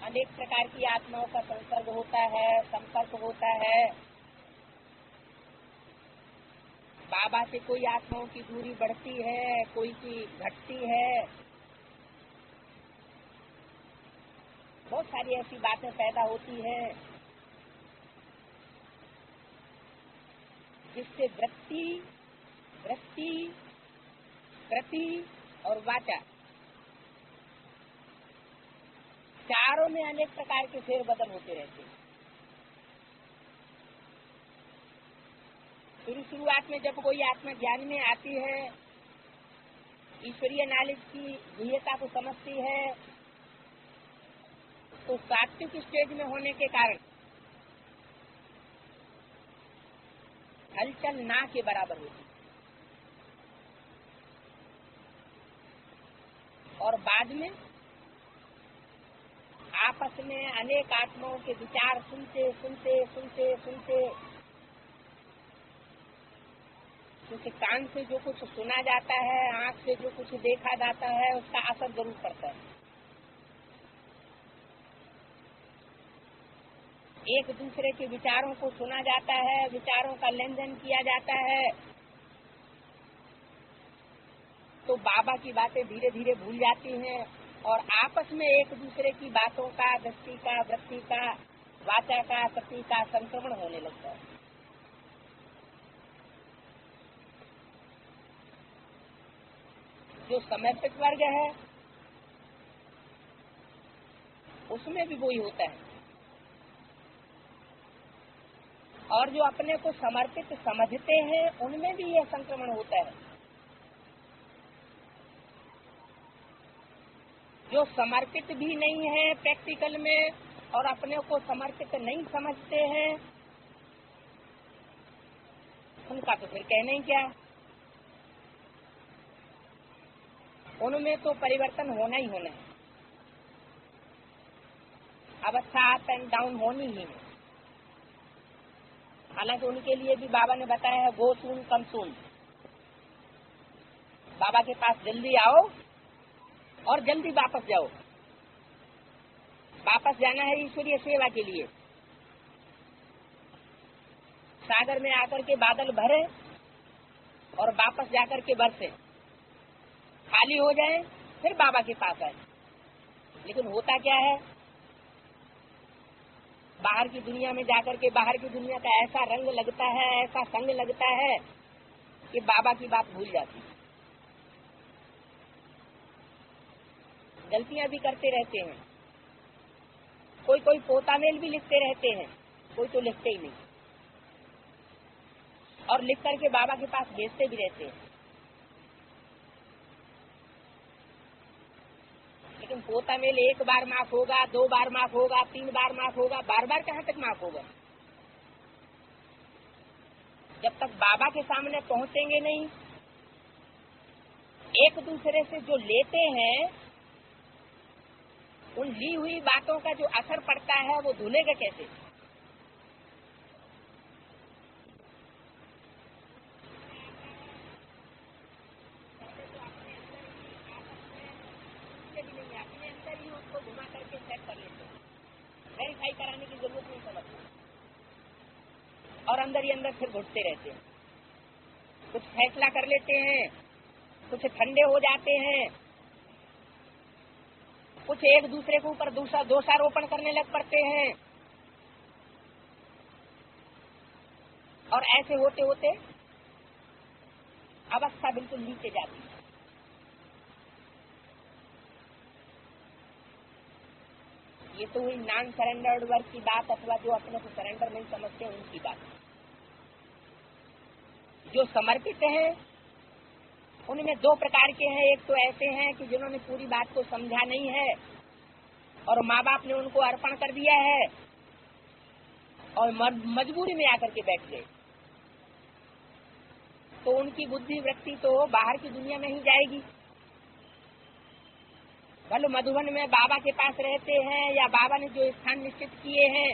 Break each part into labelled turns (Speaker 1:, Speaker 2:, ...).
Speaker 1: अनेक प्रकार की आत्माओं का संसर्ग होता है, संपर्क होता है। बाबा से कोई आत्माओं की दूरी बढ़ती है, कोई की घटती है। बहुत सारी ऐसी बातें पैदा होती है जिससे वृत्ति, कृति और वाचा चारों में अनेक प्रकार के फेरबदल होते रहते हैं। शुरुआत में जब कोई आत्मा ज्ञान में आती है, ईश्वरीय नॉलेज की गुह्यता को समझती है, तो सात्विक स्टेज में होने के कारण हलचल ना के बराबर होती है। और बाद में आपस में अनेक आत्माओं के विचार सुनते क्योंकि कान से जो कुछ सुना जाता है, आंख से जो कुछ देखा जाता है, उसका असर जरूर पड़ता है। एक दूसरे के विचारों को सुना जाता है, विचारों का लेन देन किया जाता है, तो बाबा की बातें धीरे धीरे भूल जाती हैं और आपस में एक दूसरे की बातों का, दृष्टि का, वृत्ति का, वाचा का, शक्ति का संक्रमण होने लगता है। जो समर्पित वर्ग है उसमें भी वही होता है, और जो अपने को समर्पित समझते हैं उनमें भी यह संक्रमण होता है। जो समर्पित भी नहीं है प्रैक्टिकल में और अपने को समर्पित नहीं समझते हैं, उनका तो फिर कहना ही क्या। उनमें तो परिवर्तन होना ही होना है, अवस्था अप एंड डाउन होनी ही है। हालांकि उनके लिए भी बाबा ने बताया है, गो सून कम सून। बाबा के पास जल्दी आओ और जल्दी वापस जाओ। वापस जाना है ईश्वरीय सेवा के लिए। सागर में आकर के बादल भरे और वापस जाकर के बरसे, खाली हो जाए, फिर बाबा के पास आए। लेकिन होता क्या है, बाहर की दुनिया में जाकर के बाहर की दुनिया का ऐसा रंग लगता है, ऐसा संग लगता है कि बाबा की बात भूल जाती है। गलतियां भी करते रहते हैं, कोई पोता मेल भी लिखते रहते हैं, कोई तो लिखते ही नहीं, और लिख करके बाबा के पास भेजते भी रहते हैं। लेकिन पोता मेल एक बार माफ होगा, 2 बार माफ होगा, 3 बार माफ होगा, बार कहाँ तक माफ होगा। जब तक बाबा के सामने पहुंचेंगे नहीं, एक दूसरे से जो लेते हैं, उन ली हुई बातों का जो असर पड़ता है वो धुलेगा कैसे। अपने अंदर ही उसको घुमा करके सेट कर लेते हैं, वेरीफाई कराने की जरूरत नहीं समझते, और अंदर ही अंदर फिर घुटते रहते हैं। कुछ फैसला कर लेते हैं, कुछ ठंडे हो जाते हैं, कुछ एक दूसरे के ऊपर दोषारोपण करने लग पड़ते हैं, और ऐसे होते होते अवस्था बिल्कुल नीचे जाती है। ये तो हुई नॉन सरेंडर्ड वर्ग की बात, अथवा जो अपने को सरेंडर नहीं समझते उनकी बात। जो समर्पित हैं उनमें 2 प्रकार के हैं। एक तो ऐसे हैं कि जिन्होंने पूरी बात को समझा नहीं है और माँ बाप ने उनको अर्पण कर दिया है और मजबूरी में आकर के बैठ गए, तो उनकी बुद्धि वृत्ति तो बाहर की दुनिया में ही जाएगी। भले मधुबन में बाबा के पास रहते हैं या बाबा ने जो स्थान निश्चित किए हैं,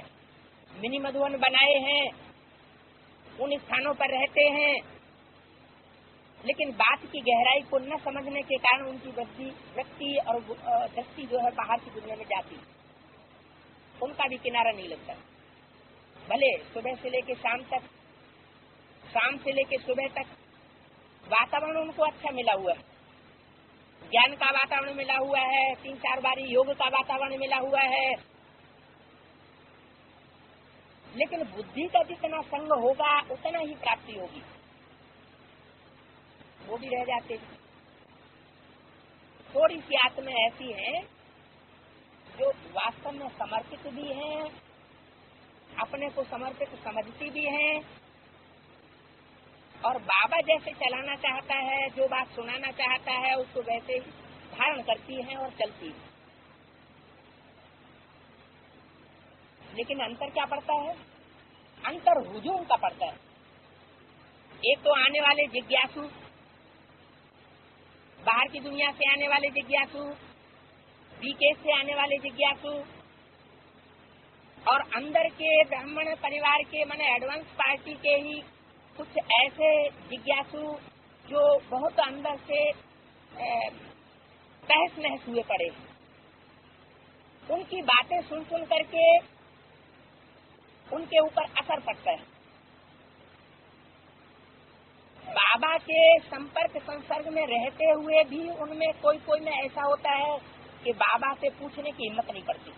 Speaker 1: मिनी मधुबन बनाए हैं, उन स्थानों पर रहते हैं, लेकिन बात की गहराई को न समझने के कारण उनकी वृत्ति और दृष्टि जो है बाहर की दुनिया में जाती है। उनका भी किनारा नहीं लगता। भले सुबह से लेके शाम तक, शाम से लेके सुबह तक वातावरण उनको अच्छा मिला हुआ है, ज्ञान का वातावरण मिला हुआ है, 3-4 बारी योग का वातावरण मिला हुआ है, लेकिन बुद्धि का जितना संग होगा उतना ही प्राप्ति होगी, वो भी रह जाते हैं। थोड़ी सी आत्मा ऐसी है जो वास्तव में समर्पित भी हैं, अपने को समर्पित समझती भी हैं, और बाबा जैसे चलाना चाहता है, जो बात सुनाना चाहता है उसको वैसे ही धारण करती हैं और चलती हैं। लेकिन अंतर क्या पड़ता है? अंतर हुजूम का पड़ता है। एक तो आने वाले जिज्ञासु, बाहर की दुनिया से आने वाले जिज्ञासु, विकेश से आने वाले जिज्ञासु, और अंदर के ब्राह्मण परिवार के माने एडवांस पार्टी के ही कुछ ऐसे जिज्ञासु जो बहुत अंदर से तहस नहस हुए पड़े, उनकी बातें सुन सुन करके उनके ऊपर असर पड़ता है। बाबा के संपर्क संसर्ग में रहते हुए भी उनमें कोई कोई में ऐसा होता है कि बाबा से पूछने की हिम्मत नहीं पड़ती।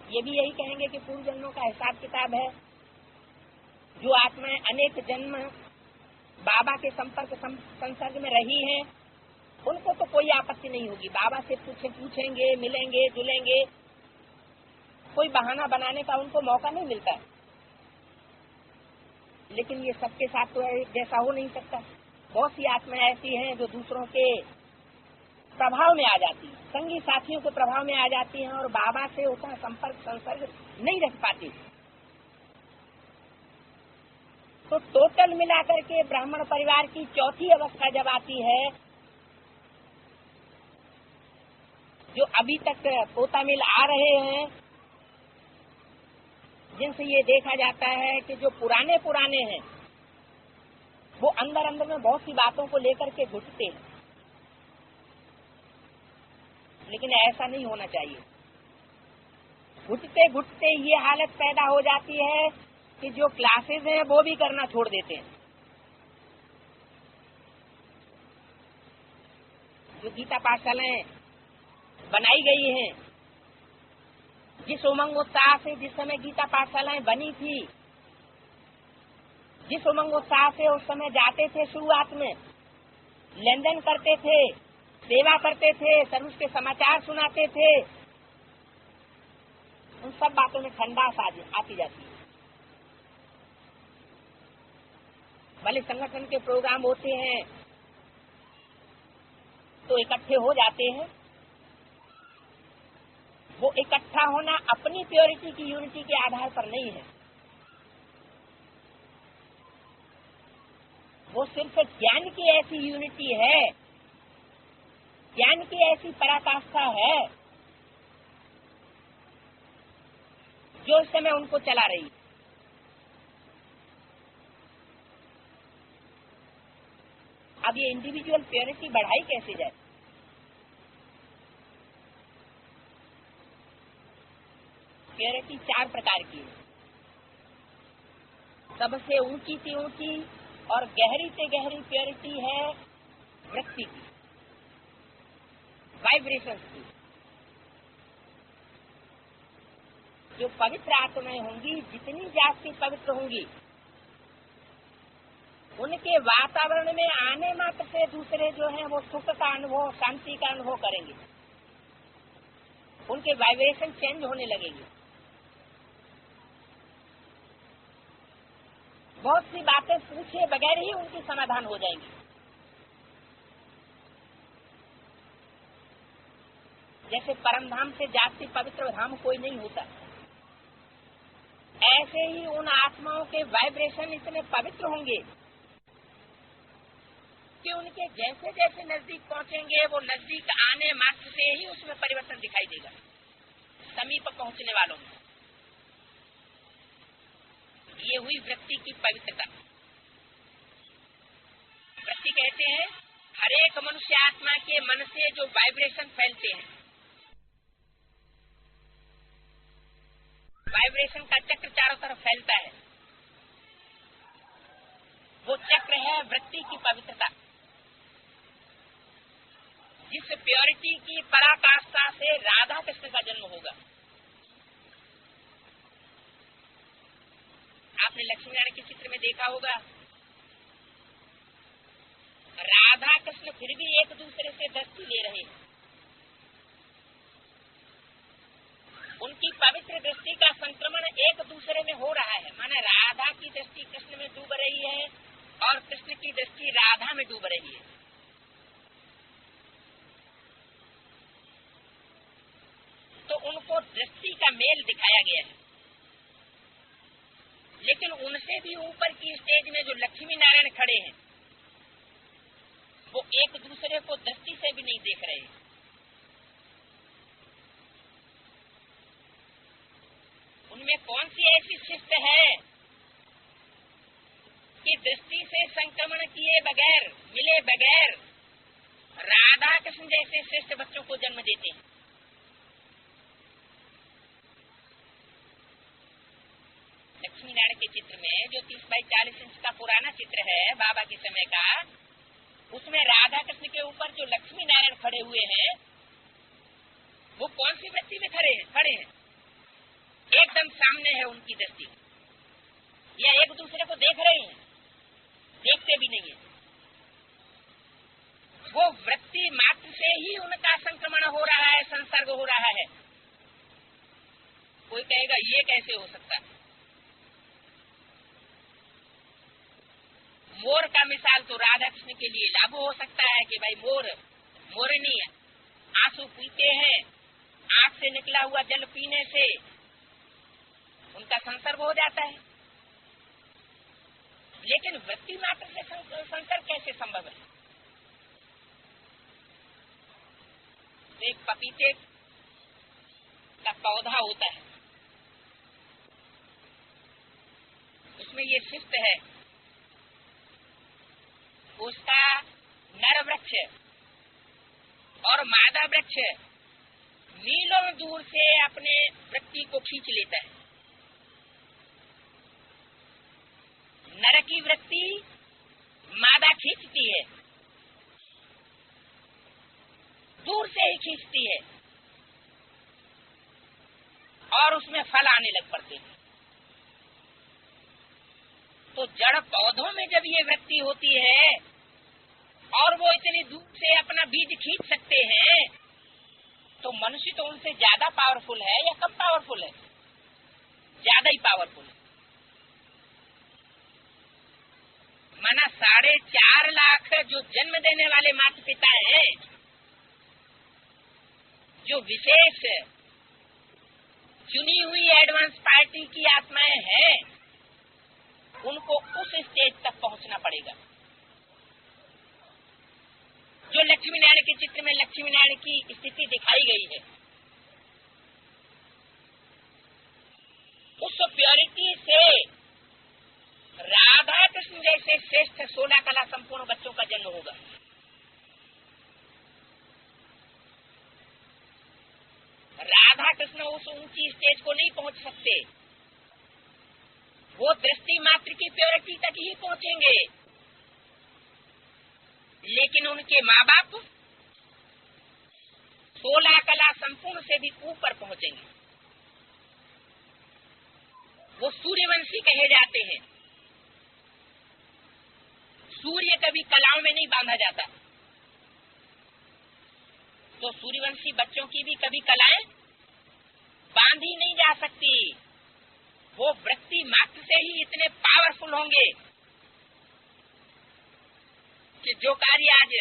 Speaker 1: ये भी यही कहेंगे कि पूर्व जन्मों का हिसाब किताब है। जो आत्माएं अनेक जन्म बाबा के संपर्क संसर्ग में रही हैं, उनको तो कोई आपत्ति नहीं होगी, बाबा से पूछेंगे, मिलेंगे, जुलेंगे, कोई बहाना बनाने का उनको मौका नहीं मिलता है। लेकिन ये सबके साथ तो जैसा हो नहीं सकता। बहुत सी आत्माएं ऐसी हैं जो दूसरों के प्रभाव में आ जाती हैं, संगी साथियों के प्रभाव में आ जाती हैं और बाबा से उतना संपर्क संसर्ग नहीं रख पाती। तो टोटल मिलाकर के ब्राह्मण परिवार की चौथी अवस्था जब आती है, जो अभी तक पोता मिल आ रहे हैं, जिनसे ये देखा जाता है कि जो पुराने पुराने हैं वो अंदर अंदर में बहुत सी बातों को लेकर के घुटते हैं, लेकिन ऐसा नहीं होना चाहिए। घुटते घुटते ये हालत पैदा हो जाती है कि जो क्लासेस हैं वो भी करना छोड़ देते हैं। जो गीता पाठशालाएं बनाई गई हैं, जिस उमंग उत्साह से जिस समय गीता पाठशालाएं बनी थी, जिस उमंग उत्साह से उस समय जाते थे, शुरुआत में लेन देन करते थे, सेवा करते थे, सर्विस के समाचार सुनाते थे, उन सब बातों में ठंडास आती जाती है। भले संगठन के प्रोग्राम होते हैं तो इकट्ठे हो जाते हैं, वो इकट्ठा होना अपनी प्योरिटी की यूनिटी के आधार पर नहीं है, वो सिर्फ ज्ञान की ऐसी यूनिटी है, ज्ञान की ऐसी पराकाष्ठा है जो इस समय उनको चला रही। अब ये इंडिविजुअल प्योरिटी बढ़ाई कैसे जाए? प्योरिटी 4 प्रकार की है। सबसे ऊंची से ऊंची और गहरी से गहरी प्योरिटी है वृत्ति की, वाइब्रेशन की। जो पवित्र आत्माएं होंगी, जितनी जास्ती पवित्र होंगी, उनके वातावरण में आने मात्र से दूसरे जो हैं वो सुख का अनुभव, शांति का अनुभव करेंगे, उनके वाइब्रेशन चेंज होने लगेंगे। बहुत सी बातें पूछे बगैर ही उनकी समाधान हो जाएंगी। जैसे परमधाम से जास्ती पवित्र धाम कोई नहीं होता, ऐसे ही उन आत्माओं के वाइब्रेशन इतने पवित्र होंगे कि उनके जैसे जैसे नजदीक पहुंचेंगे, वो नजदीक आने मात्र से ही उसमें परिवर्तन दिखाई देगा। समीप पहुंचने वालों में ये हुई वृत्ति की पवित्रता। वृत्ति कहते हैं हर एक मनुष्य आत्मा के मन से जो वाइब्रेशन फैलते हैं, वाइब्रेशन का चक्र चारों तरफ फैलता है। वो चक्र है वृत्ति की पवित्रता। जिस प्योरिटी की पराकाष्ठा से राधा कृष्ण का जन्म होगा। आपने लक्ष्मी नारायण के चित्र में देखा होगा, राधा कृष्ण फिर भी एक दूसरे से दृष्टि ले रहे हैं। उनकी पवित्र दृष्टि का संक्रमण एक दूसरे में हो रहा है। माने राधा की दृष्टि कृष्ण में डूब रही है और कृष्ण की दृष्टि राधा में डूब रही है। तो उनको दृष्टि का मेल दिखाया गया है। लेकिन उनसे भी ऊपर की स्टेज में जो लक्ष्मी नारायण खड़े हैं, वो एक दूसरे को दृष्टि से भी नहीं देख रहे हैं। उनमें कौन सी ऐसी शिष्ट है कि दृष्टि से संक्रमण किए बगैर, मिले बगैर राधा कृष्ण जैसे श्रेष्ठ बच्चों को जन्म देते हैं। लक्ष्मी नारायण के चित्र में जो 30 बाई 40 इंच का पुराना चित्र है बाबा के समय का, उसमें राधा कृष्ण के ऊपर जो लक्ष्मी नारायण खड़े हुए हैं, वो कौन सी वृत्ति में खड़े हैं? एकदम सामने है उनकी दृष्टि, या एक दूसरे को देख रहे हैं? देखते भी नहीं है। वो वृत्ति मात्र से ही उनका संक्रमण हो रहा है, संसर्ग हो रहा है। कोई कहेगा ये कैसे हो सकता है? मोर का मिसाल तो राधा कृष्ण के लिए लागू हो सकता है कि भाई मोरनी आंसू पीते हैं, आंख से निकला हुआ जल पीने से उनका संसर्ग हो जाता है। लेकिन वृत्ति मात्र से संसर्ग कैसे संभव है? तो एक पपीते का पौधा होता है, उसमें ये शिष्ट है, उसका नर वृक्ष और मादा वृक्ष मीलों दूर से अपने वृत्ति को खींच लेता है। नर की वृत्ति मादा खींचती है, दूर से ही खींचती है, और उसमें फल आने लग पड़ते हैं। तो जड़ पौधों में जब ये वृत्ति होती है और वो इतनी दूर से अपना बीज खींच सकते हैं, तो मनुष्य तो उनसे ज्यादा पावरफुल है या कम पावरफुल है? ज्यादा ही पावरफुल है। माना 4.5 लाख जो जन्म देने वाले माता पिता हैं, जो विशेष चुनी हुई एडवांस पार्टी की आत्माएं हैं, उनको उस स्टेज तक पहुंचना पड़ेगा। जो लक्ष्मी नारायण के चित्र में लक्ष्मी नारायण की स्थिति दिखाई गई है, उस प्योरिटी से राधा कृष्ण जैसे श्रेष्ठ 16 कला संपूर्ण बच्चों का जन्म होगा। राधा कृष्ण उस ऊंची स्टेज को नहीं पहुंच सकते, वो दृष्टि मात्र की प्योरिटी तक ही पहुंचेंगे। लेकिन उनके माँ बाप 16 कला संपूर्ण से भी ऊपर पहुंचेंगे। वो सूर्यवंशी कहे जाते हैं। सूर्य कभी कलाओं में नहीं बांधा जाता, तो सूर्यवंशी बच्चों की भी कभी कलाएं बांधी नहीं जा सकती। वो वृत्ति मात्र से ही इतने पावरफुल होंगे कि जो कार्य आज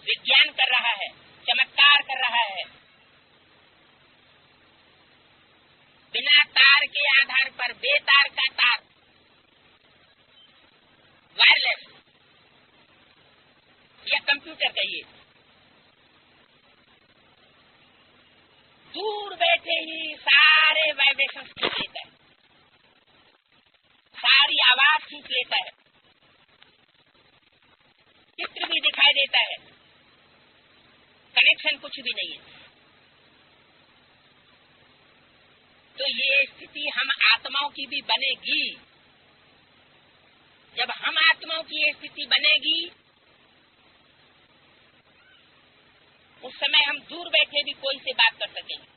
Speaker 1: विज्ञान कर रहा है, चमत्कार कर रहा है, बिना तार के आधार पर बेतार का तार, वायरलेस या कंप्यूटर कहिए, दूर बैठे ही सारे वाइब्रेशन खींच लेता है, सारी आवाज खींच लेता है, चित्र भी दिखाई देता है, कनेक्शन कुछ भी नहीं है। तो ये स्थिति हम आत्माओं की भी बनेगी। जब हम आत्माओं की ये स्थिति बनेगी, उस समय हम दूर बैठे भी कोई से बात कर सकेंगे,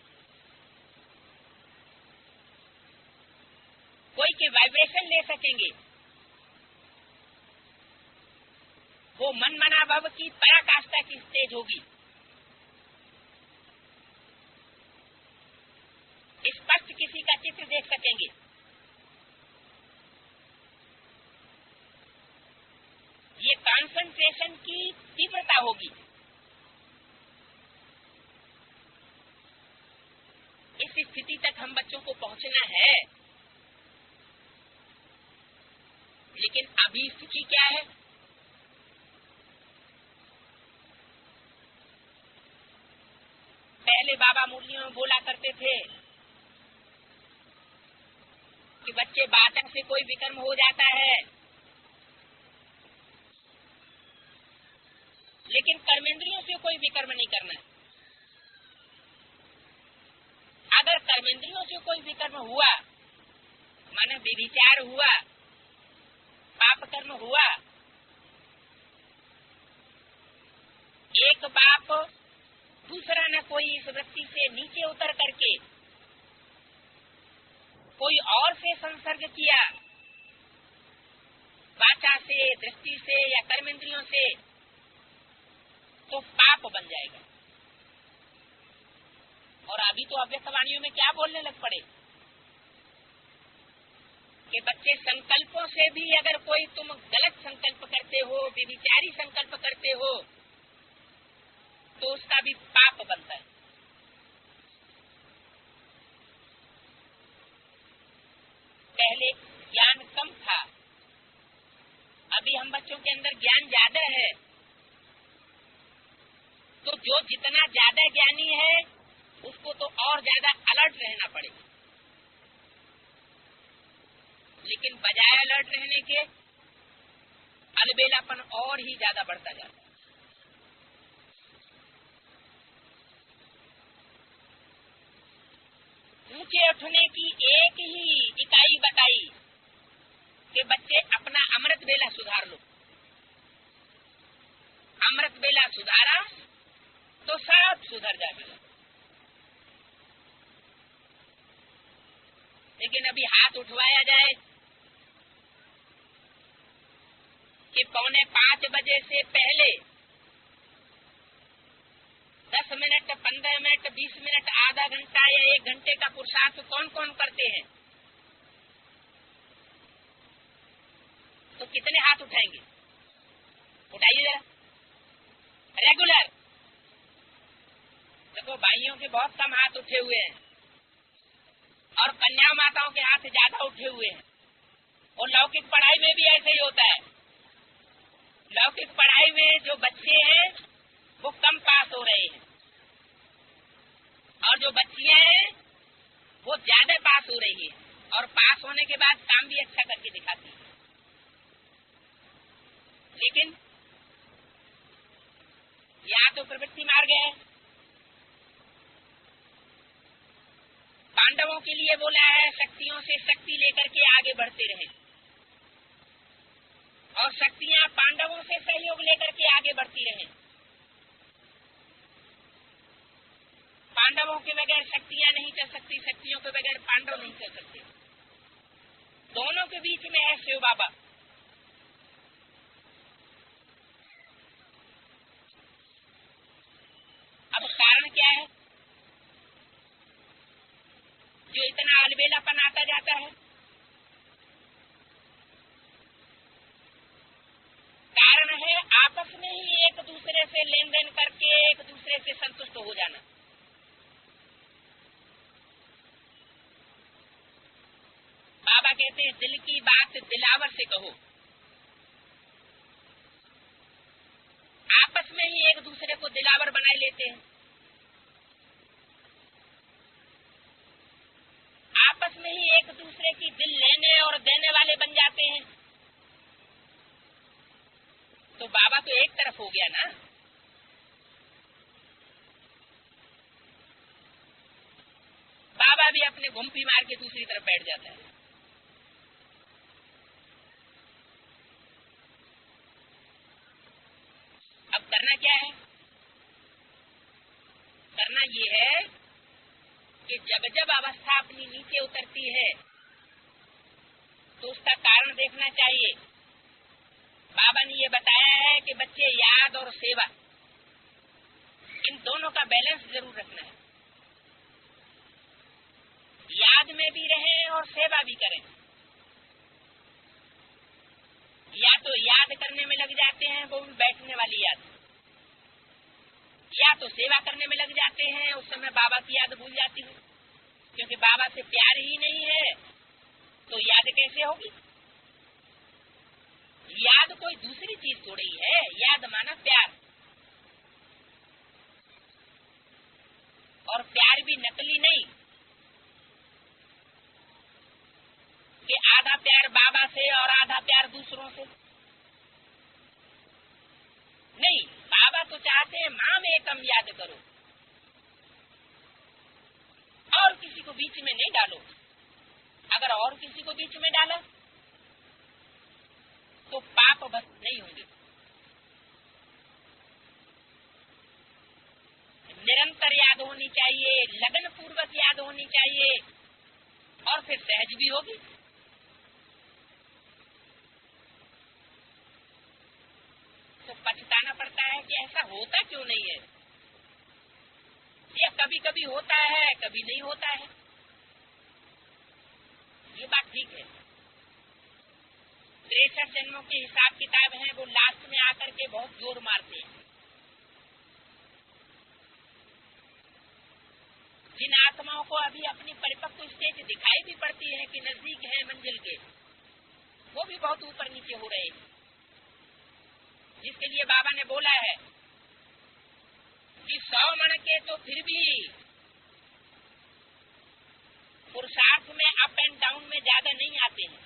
Speaker 1: कोई के वाइब्रेशन ले सकेंगे। वो मन मना भाव की पराकाष्ठा की स्टेज होगी। स्पष्ट किसी का चित्र देख सकेंगे। ये कंसंट्रेशन की तीव्रता होगी। इस स्थिति तक हम बच्चों को पहुंचना है। लेकिन अभी स्थिति क्या है? पहले बाबा मुरलियों में बोला करते थे कि बच्चे वाचन से कोई विकर्म हो जाता है, लेकिन कर्मेंद्रियों से कोई विकर्म नहीं करना है। अगर कर्मेंद्रियों से कोई विकर्म हुआ, माने व्यभिचार हुआ, पाप कर्म हुआ, एक बाप दूसरा न कोई इस वृत्ति से नीचे उतर करके कोई और से संसर्ग किया, वाचा से, दृष्टि से या कर्मेंद्रियों से, तो पाप बन जाएगा। और अभी तो अव्यक्तवाणियों में क्या बोलने लग पड़े कि बच्चे संकल्पों से भी अगर कोई तुम गलत संकल्प करते हो, व्यभिचारी संकल्प करते हो, तो उसका भी पाप बनता है। पहले ज्ञान कम था, अभी हम बच्चों के अंदर ज्ञान ज्यादा है। तो जो जितना ज्यादा ज्ञानी है उसको तो और ज्यादा अलर्ट रहना पड़ेगा। लेकिन बजाय अलर्ट रहने के अलबेलापन और ही ज्यादा बढ़ता जाता है। ऊंचे उठने की एक ही इकाई बताई कि बच्चे अपना अमृत बेला सुधार लो। अमृत बेला सुधारा तो सब सुधर जाएगा। लेकिन अभी हाथ उठवाया जाए कि 4:45 बजे से पहले 10 मिनट, 15 मिनट, 20 मिनट, आधा घंटा या 1 घंटे का पुरुषार्थ कौन कौन करते हैं, तो कितने हाथ उठाएंगे? उठाइए जरा, रेगुलर। देखो भाइयों के बहुत कम हाथ उठे हुए हैं और कन्या माताओं के हाथ ज्यादा उठे हुए हैं। और लौकिक पढ़ाई में भी ऐसे ही होता है। लौकिक पढ़ाई में जो बच्चे हैं वो कम पास हो रहे हैं और जो बच्चियां हैं वो ज्यादा पास हो रही है, और पास होने के बाद काम भी अच्छा करके दिखाती है। लेकिन या तो प्रवृत्ति मार्ग है। पांडवों के लिए बोला है शक्तियों से शक्ति लेकर के आगे बढ़ते रहे, और शक्तियां पांडवों से सहयोग लेकर के आगे बढ़ती रहे। पांडवों के बगैर शक्तियां नहीं चल सकती, शक्तियों के बगैर पांडव नहीं चल सकते। दोनों के बीच में है शिव बाबा। अब कारण क्या है जो इतना अलबेलापन आता जाता है? कारण है आपस में ही एक दूसरे से लेन देन करके एक दूसरे से संतुष्ट हो जाना। बाबा कहते हैं दिल की बात दिलावर से कहो। आपस में ही एक दूसरे को दिलावर बनाए लेते हैं, आपस में ही एक दूसरे की दिल लेने और देने वाले बन जाते हैं। तो बाबा तो एक तरफ हो गया ना। बाबा भी अपने से घुमपी मार के दूसरी तरफ बैठ जाता है। अब करना क्या है? करना ये है कि जब जब अवस्था अपनी नीचे उतरती है तो उसका कारण देखना चाहिए। बाबा ने ये बताया है कि बच्चे याद और सेवा, इन दोनों का बैलेंस जरूर रखना है। याद में भी रहें और सेवा भी करें। या तो याद करने में लग जाते हैं, वो भी बैठने वाली याद, या तो सेवा करने में लग जाते हैं, उस समय बाबा की याद भूल जाती है। क्योंकि बाबा से प्यार ही नहीं है तो याद कैसे होगी? याद कोई दूसरी चीज थोड़ी है, याद माना प्यार, और प्यार भी नकली नहीं कि आधा प्यार बाबा से और आधा प्यार दूसरों से। नहीं, बाबा तो चाहते हैं मां में एकम याद करो और किसी को बीच में नहीं डालो। अगर और किसी को बीच में डाला तो पाप बस नहीं होंगे। निरंतर याद होनी चाहिए, लगन पूर्वक याद होनी चाहिए, और फिर सहज भी होगी। तो पछताना पड़ता है कि ऐसा होता क्यों नहीं है। ये कभी कभी होता है, कभी नहीं होता है, ये बात ठीक है। 63 जन्मों के हिसाब किताब हैं, वो लास्ट में आकर के बहुत जोर मारते हैं। जिन आत्माओं को अभी अपनी परिपक्व स्टेज दिखाई भी पड़ती है कि नजदीक है मंजिल के, वो भी बहुत ऊपर नीचे हो रहे हैं। जिसके लिए बाबा ने बोला है कि 100 मन के तो फिर भी पुरुषार्थ में अप एंड डाउन में ज्यादा नहीं आते हैं,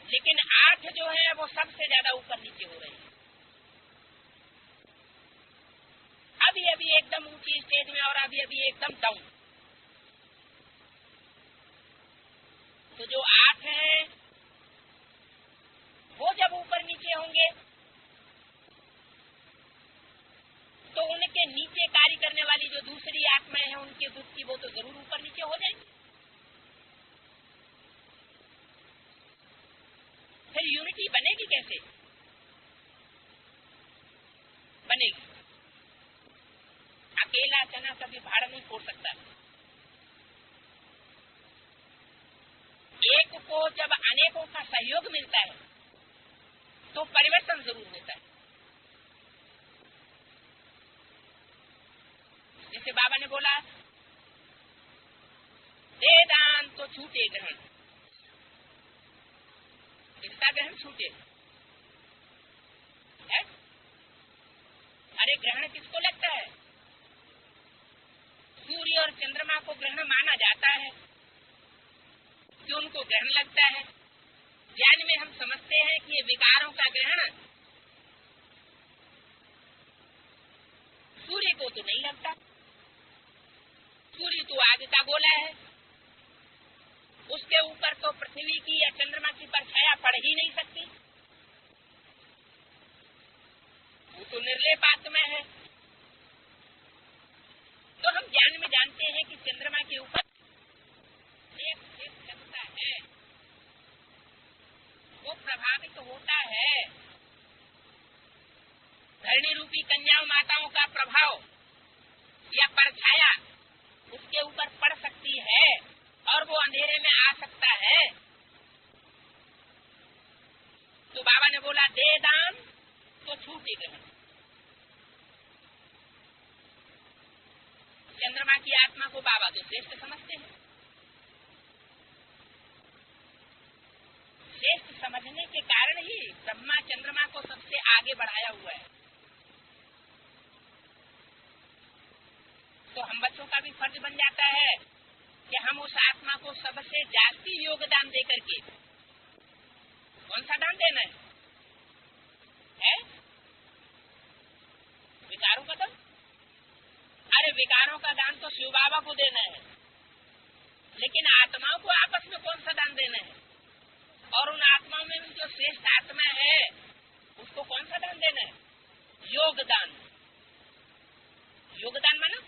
Speaker 1: लेकिन 8 जो है वो सबसे ज्यादा ऊपर नीचे हो रहे हैं। अभी अभी एकदम ऊंची स्टेज में और अभी अभी एकदम डाउन। तो जो 8 हैं वो जब ऊपर नीचे होंगे तो उनके नीचे कार्य करने वाली जो दूसरी आत्माएं हैं उनके दुख की वो तो जरूर ऊपर नीचे हो जाएंगे। फिर यूनिटी बनेगी कैसे? बनेगी। अकेला चना कभी भाड़ नहीं फोड़ सकता। एक को जब अनेकों का सहयोग मिलता है तो परिवर्तन जरूर होता है। जैसे बाबा ने बोला, दे दान तो छूटे ग्रहण, किसका ग्रहण छूटे है? अरे ग्रहण किसको लगता है? सूर्य और चंद्रमा को ग्रहण माना जाता है कि उनको ग्रहण लगता है। ज्ञान में हम समझते हैं कि ये विकारों का ग्रहण सूर्य को तो नहीं लगता। सूर्य तो आग का गोला है, उसके ऊपर तो पृथ्वी की या चंद्रमा की परछाया पड़ ही नहीं सकती। वो तो निर्लेप आत्मा है। तो हम ज्ञान में जानते हैं कि चंद्रमा के ऊपर एक लगता है, वो प्रभावित होता है। धरणी रूपी कन्याओं माताओं का प्रभाव या परछाया उसके ऊपर पड़ सकती है और वो अंधेरे में आ सकता है। तो बाबा ने बोला, दे दान तो छूटे ग्रहण। चंद्रमा की आत्मा को बाबा तो श्रेष्ठ समझते हैं। श्रेष्ठ समझने के कारण ही ब्रह्मा चंद्रमा को सबसे आगे बढ़ाया हुआ है। तो हम बच्चों का भी फर्ज बन जाता है कि हम उस आत्मा को सबसे जास्ती योगदान देकर के, कौन सा दान देना है? विचारों का दान। अरे विकारों का दान तो शिव बाबा को देना है, लेकिन आत्माओं को आपस में कौन सा दान देना है? और उन आत्माओं में जो श्रेष्ठ आत्मा है उसको कौन सा दान देना है? योगदान। योगदान माना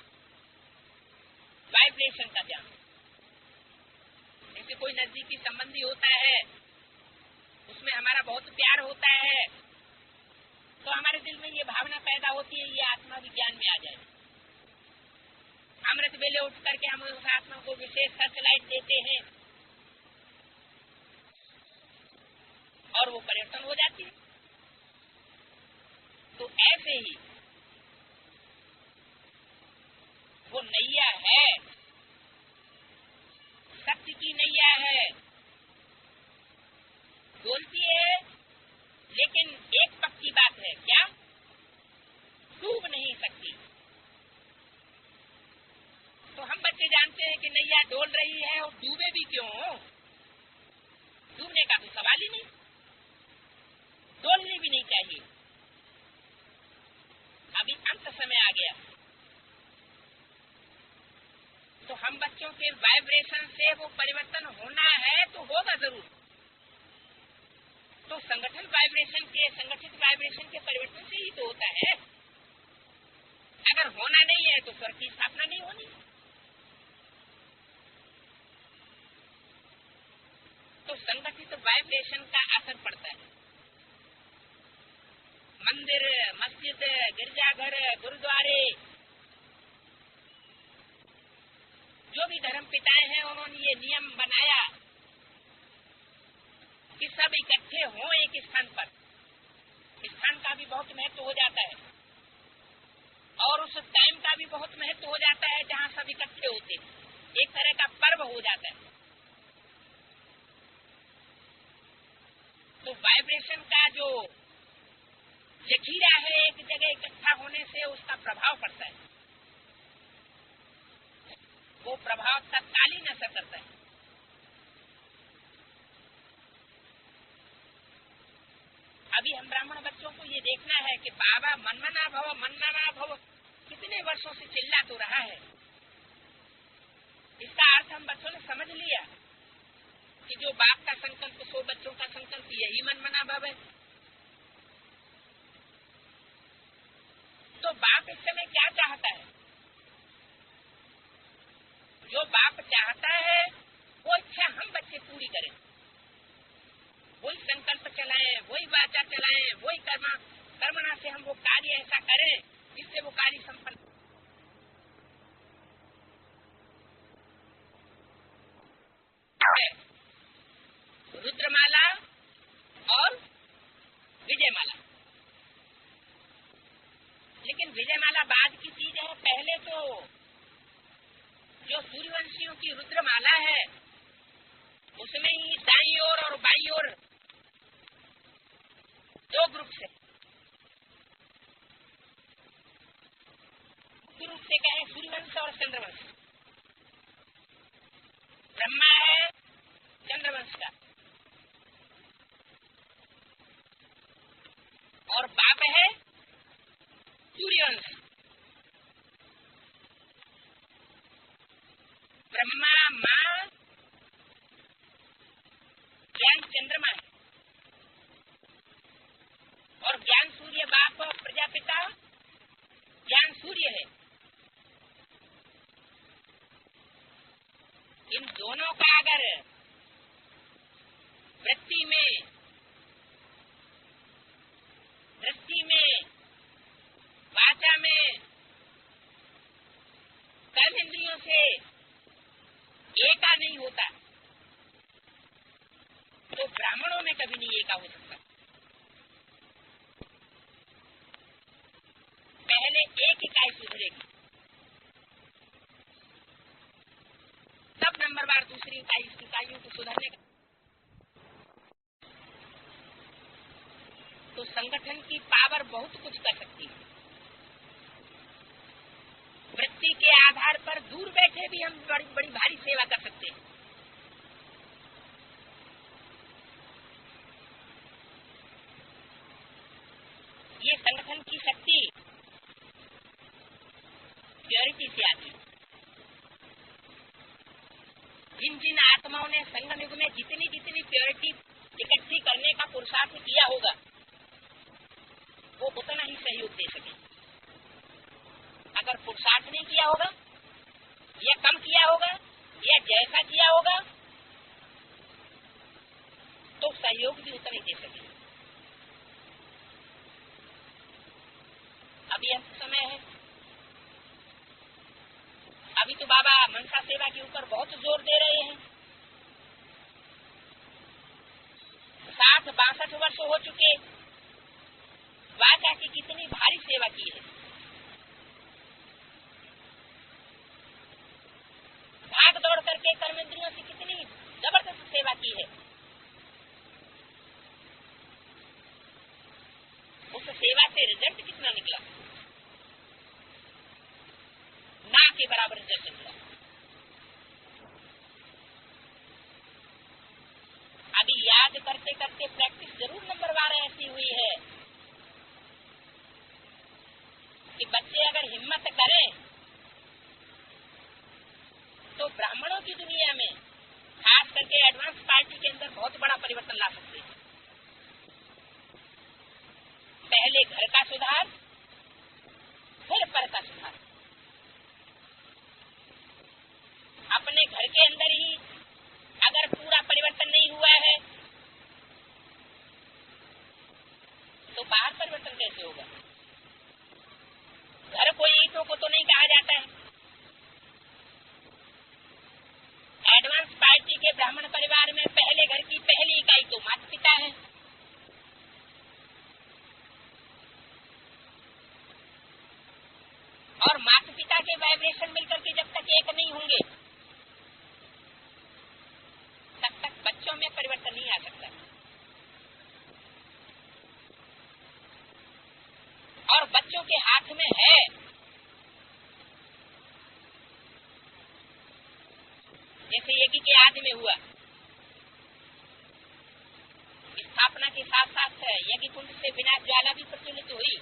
Speaker 1: वाइब्रेशन का ज्ञान। जैसे कोई नजदीकी संबंधी होता है, उसमें हमारा बहुत प्यार होता है, तो हमारे दिल में ये भावना पैदा होती है, ये आत्मा विज्ञान में आ जाए। अमृत वेले उठ करके हम उस आत्मा को विशेष सर्चलाइट देते हैं और वो परिवर्तन हो जाती है। तो ऐसे ही वो नैया है, सत्य की नैया है, बोलती है, लेकिन एक पक्की बात है, क्या? डूब नहीं सकती। तो हम बच्चे जानते हैं कि नैया डोल रही है और डूबे भी क्यों? डूबने का तो सवाल ही नहीं, डोलनी भी नहीं चाहिए। अभी अंत समय आ गया, तो हम बच्चों के वाइब्रेशन से वो परिवर्तन होना है तो होगा जरूर। तो संगठित वाइब्रेशन के परिवर्तन से ही तो होता है। अगर होना नहीं है तो स्वर्ग की स्थापना नहीं होनी। तो संगठित वाइब्रेशन का असर पड़ता है। मंदिर, मस्जिद, गिरजाघर, गुरुद्वारे, जो भी धर्म पिताएं हैं, उन्होंने ये नियम बनाया कि सब इकट्ठे हों एक स्थान पर। स्थान का भी बहुत महत्व हो जाता है और उस टाइम का भी बहुत महत्व हो जाता है जहाँ सब इकट्ठे होते हैं। एक तरह का पर्व हो जाता है। तो वाइब्रेशन का जो जखीरा है एक जगह इकट्ठा होने से उसका प्रभाव पड़ता है। वो प्रभाव तत्कालीन असर करता है। अभी हम ब्राह्मण बच्चों को ये देखना है कि बाबा मनमना भव कितने वर्षों से चिल्ला तो रहा है। इसका अर्थ हम बच्चों ने समझ लिया कि जो बाप का संकल्प, सो बच्चों का संकल्प, यही मनमना भव है। तो बाप इस समय क्या चाहता है? जो बाप चाहता है वो इच्छा हम बच्चे पूरी करें, वही संकल्प चलाएं, वही वाचा चलाएं, वही कर्मणा से हम वो कार्य ऐसा करें जिससे वो कार्य संपन्न। रुद्रमाला और विजयमाला, लेकिन विजयमाला बाद की चीज है। पहले तो जो सूर्यवंशियों की रुद्रमाला है उसमें ही दाईं ओर और बाईं ओर दो ग्रुप से, मुख्य रूप से कहें सूर्यवंश और चंद्रवंश। ब्रह्मा है चंद्रवंश का और बाप है सूर्यवंश। ब्रह्मा माँ, ज्ञान चंद्रमा है और ज्ञान सूर्य बाप, प्रजापिता ज्ञान सूर्य है। इन दोनों का अगर वृत्ति में, दृष्टि में, वाचा में, कर्म इंद्रियों से एका नहीं होता तो ब्राह्मणों में कभी नहीं एका हो सकता। पहले एक इकाई सुधरेगी, तब नंबर बार दूसरी इकाइयों को सुधरने का। तो संगठन की पावर बहुत कुछ कर सकती है। वृत्ति के आधार पर दूर बैठे भी हम बड़ी बड़ी भारी सेवा कर सकते हैं। ये संगठन की शक्ति प्योरिटी से आती है। जिन जिन आत्माओं ने संगम युग में जितनी जितनी प्योरिटी इकट्ठी करने का पुरुषार्थ किया होगा वो उतना ही सहयोग दे सके। अगर पुरुषार्थ नहीं किया होगा या कम किया होगा या जैसा किया होगा तो सहयोग भी उतना ही दे सके। अभी अंत समय है, अभी तो बाबा मनसा सेवा के ऊपर बहुत जोर दे रहे हैं। 60-62 वर्ष हो चुके, वाचा की कितनी भारी सेवा की है, भाग दौड़ करके कर्मेंद्रियों से कितनी जबरदस्त सेवा की है। उस सेवा से रिजल्ट कितना निकला, ना के बराबर रिजल्ट निकला। अभी याद करते करते प्रैक्टिस जरूर नंबरवार ऐसी हुई है कि बच्चे अगर हिम्मत करें तो ब्राह्मणों की दुनिया में खास करके एडवांस पार्टी के अंदर बहुत बड़ा परिवर्तन ला सकते हैं। पहले घर का सुधार, फिर पर का सुधार। अपने घर के अंदर ही अगर पूरा परिवर्तन नहीं हुआ है तो बाहर परिवर्तन कैसे होगा। घर कोई ईंटों को तो नहीं कहा जाता है। एडवांस पार्टी के ब्राह्मण परिवार में पहले घर की पहली इकाई तो माता पिता है। और माता पिता के वाइब्रेशन मिलकर के जब तक एक नहीं होंगे तब तक बच्चों में परिवर्तन नहीं आ सकता। और बच्चों के हाथ में है, जैसे यज्ञ के आदि में हुआ, स्थापना के साथ साथ यज्ञ कुंड से विनाश ज्वाला भी प्रज्वलित हुई।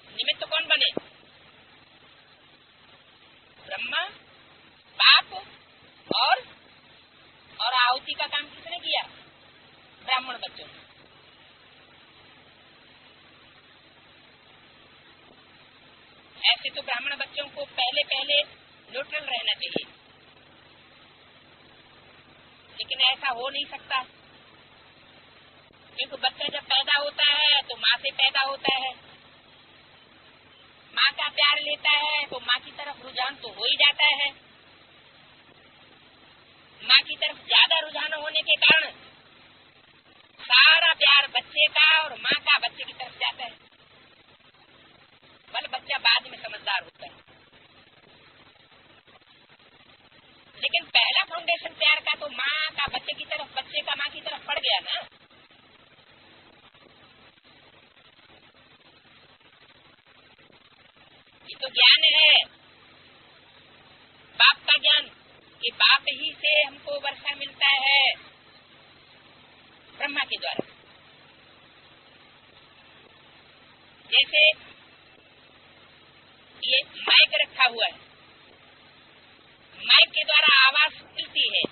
Speaker 1: निमित्त कौन बने? ब्रह्मा, बाप और आहुति का काम किसने किया? ब्राह्मण बच्चों ने। ऐसे तो ब्राह्मण बच्चों को पहले न्यूट्रल रहना चाहिए, लेकिन ऐसा हो नहीं सकता क्योंकि बच्चा जब पैदा होता है तो माँ से पैदा होता है, माँ का प्यार लेता है तो माँ की तरफ रुझान तो हो ही जाता है। माँ की तरफ ज्यादा रुझान होने के कारण सारा प्यार बच्चे का और माँ का बच्चे की तरफ जाता है। बल बच्चा बाद में समझदार होता है, लेकिन पहला फाउंडेशन प्यार का तो माँ का बच्चे की तरफ, बच्चे का माँ की तरफ पड़ गया ना। ये तो ज्ञान है, बाप का ज्ञान, कि बाप ही से हमको वर्षा मिलता है ब्रह्मा के द्वारा। जैसे ये माइक रखा हुआ है, माइक के द्वारा आवाज मिलती है,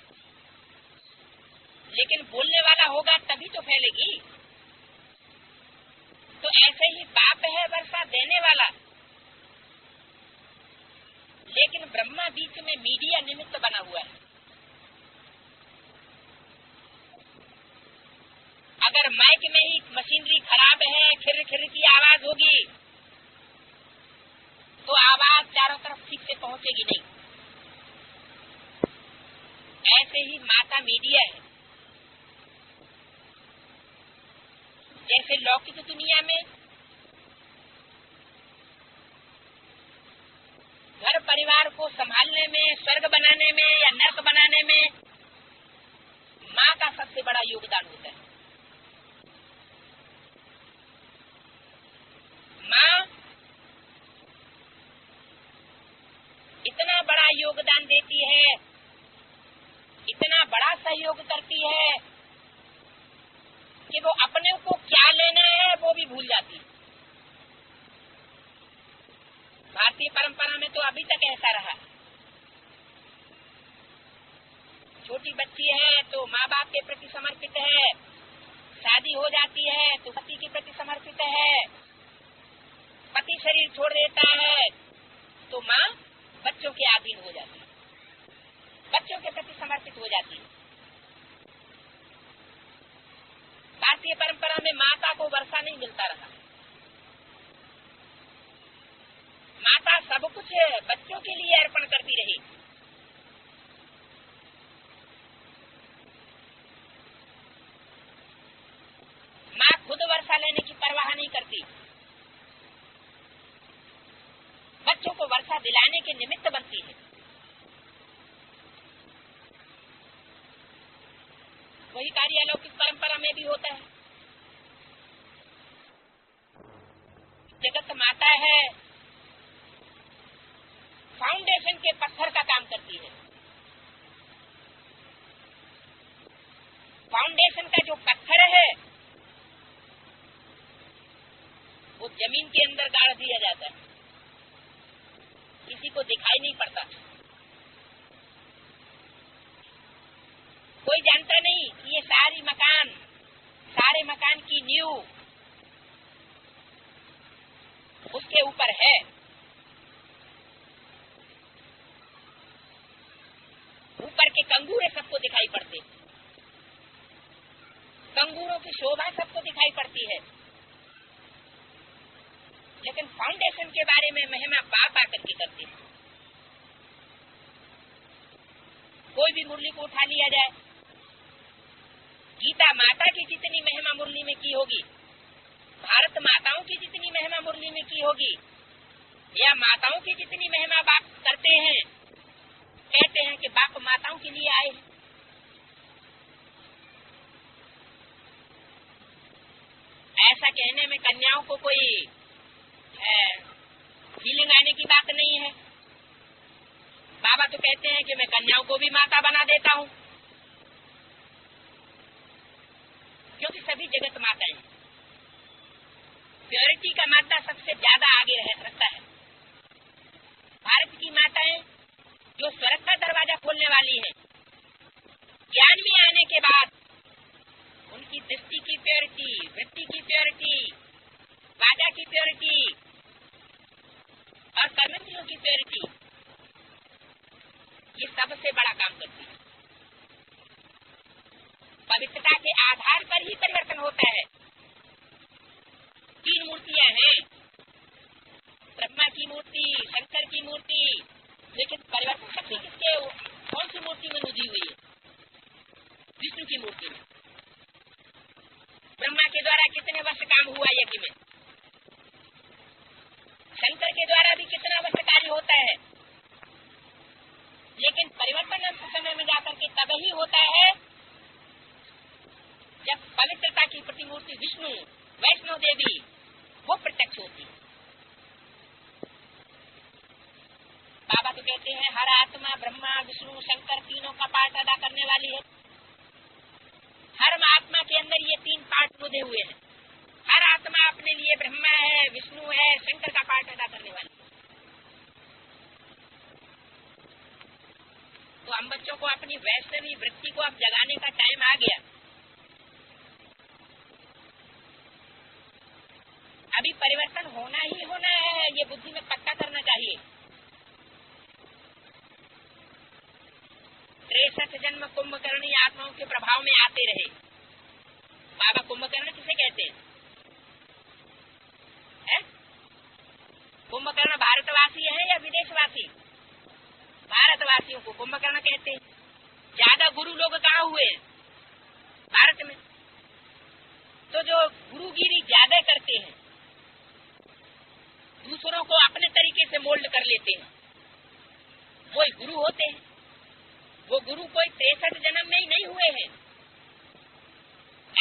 Speaker 1: लेकिन बोलने वाला होगा तभी तो फैलेगी। तो ऐसे ही बाप है वर्षा देने वाला, लेकिन ब्रह्मा बीच में मीडिया निमित्त बना हुआ है। अगर माइक में ही मशीनरी खराब है, खिर खिर की आवाज होगी तो आवाज चारों तरफ ठीक से पहुंचेगी नहीं। ऐसे ही माता मीडिया है। जैसे लौकिक दुनिया में घर परिवार को संभालने में, स्वर्ग बनाने में या नर्क बनाने में माँ का सबसे बड़ा योगदान होता है। माँ इतना बड़ा योगदान देती है, इतना बड़ा सहयोग करती है कि वो अपने को क्या लेना है वो भी भूल जाती है। भारतीय परंपरा में तो अभी तक ऐसा रहा। छोटी बच्ची है तो माँ बाप के प्रति समर्पित है, शादी हो जाती है तो पति के प्रति समर्पित है, पति शरीर छोड़ देता है तो माँ बच्चों के अधीन हो जाती है, बच्चों के प्रति समर्पित हो जाती है। भारतीय परंपरा में माता को वर्षा नहीं मिलता रहा। माता सब कुछ बच्चों के लिए अर्पण करती रही। माँ खुद वर्षा लेने की परवाह नहीं करती, बच्चों को वर्षा दिलाने के निमित्त बनती है। वही कार्य अलौकिक परंपरा में भी होता है। जगत माता है, फाउंडेशन के पत्थर का काम करती है। फाउंडेशन का जो पत्थर है वो जमीन के अंदर गाड़ दिया जाता है, किसी को दिखाई नहीं पड़ता, कोई जानता नहीं कि ये सारे मकान की नींव उसके ऊपर है। ऊपर के कंगूरे सबको दिखाई पड़ते, कंगूरों की शोभा सबको दिखाई पड़ती है, लेकिन फाउंडेशन के बारे में महिमा बाप आकर के करती है। कोई भी मुरली को उठा लिया जाए, गीता माता की जितनी महिमा मुरली में की होगी, भारत माताओं की जितनी महिमा मुरली में की होगी, या माताओं की जितनी महिमा बाप करते हैं, कहते हैं कि बाप माताओं के लिए आए। ऐसा कहने में कन्याओं को कोई फीलिंग आने की बात नहीं है। बाबा तो कहते हैं कि मैं कन्याओं को भी माता बना देता हूँ, क्योंकि सभी जगत माताएं। प्योरिटी का माता सबसे ज्यादा आगे रखता है। भारत की माताएं जो स्वर्ग का दरवाजा खोलने वाली है, ज्ञान में आने के बाद उनकी दृष्टि की प्योरिटी, वृत्ति की प्योरिटी, वाचा की प्योरिटी और कर्मेंद्रियों की प्योरिटी, ये सबसे बड़ा काम करती है। पवित्रता के आधार पर ही परिवर्तन होता है। 3 मूर्तियां हैं, ब्रह्मा की मूर्ति, शंकर की मूर्ति, लेकिन परिवर्तन शक्ति किसके, कौन सी मूर्ति में रुझी हुई है? विष्णु की मूर्ति में। ब्रह्मा के द्वारा कितने वर्ष काम हुआ यज्ञ में, शंकर के द्वारा भी कितना वर्ष कार्य होता है, लेकिन परिवर्तन अंत समय में जाकर के तब ही होता है जब पवित्रता की प्रतिमूर्ति विष्णु, वैष्णो देवी वो प्रत्यक्ष होती है। बाबा तो कहते हैं हर आत्मा ब्रह्मा विष्णु शंकर तीनों का पाठ अदा करने वाली है। हर आत्मा के अंदर ये 3 पाठ मुदे हुए हैं। हर आत्मा अपने लिए ब्रह्मा है, विष्णु है, शंकर का पाठ अदा करने वाली है। तो हम बच्चों को अपनी वैष्णवी वृत्ति को अब जगाने का टाइम आ गया। अभी परिवर्तन होना ही होना है, ये बुद्धि में पक्का करना चाहिए। 63 जन्म कुंभकर्णी आत्माओं के प्रभाव में आते रहे। बाबा कुंभकर्ण किसे कहते हैं? कुंभकर्ण भारतवासी है या विदेशवासी? भारतवासियों को कुंभकर्ण कहते हैं। ज्यादा गुरु लोग कहाँ हुए हैं? भारत में। तो जो गुरुगिरी ज्यादा करते हैं, दूसरों को अपने तरीके से मोल्ड कर लेते हैं, वो गुरु होते हैं। वो गुरु कोई 63 जन्म में ही नहीं हुए हैं,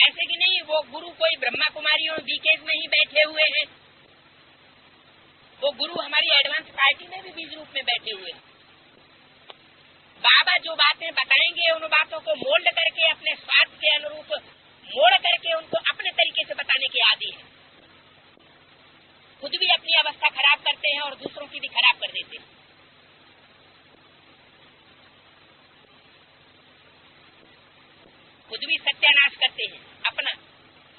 Speaker 1: ऐसे कि नहीं वो गुरु कोई ब्रह्मा कुमारियों बीकेज में ही बैठे हुए हैं। वो गुरु हमारी एडवांस पार्टी में भी बीज रूप में बैठे हुए हैं। बाबा जो बातें बताएंगे उन बातों को मोल्ड करके अपने स्वार्थ के अनुरूप मोड़ करके उनको अपने तरीके से बताने के आदी है। खुद भी अपनी व्यवस्था खराब करते हैं और दूसरों की भी खराब कर देते हैं। खुद भी सत्यानाश करते हैं अपना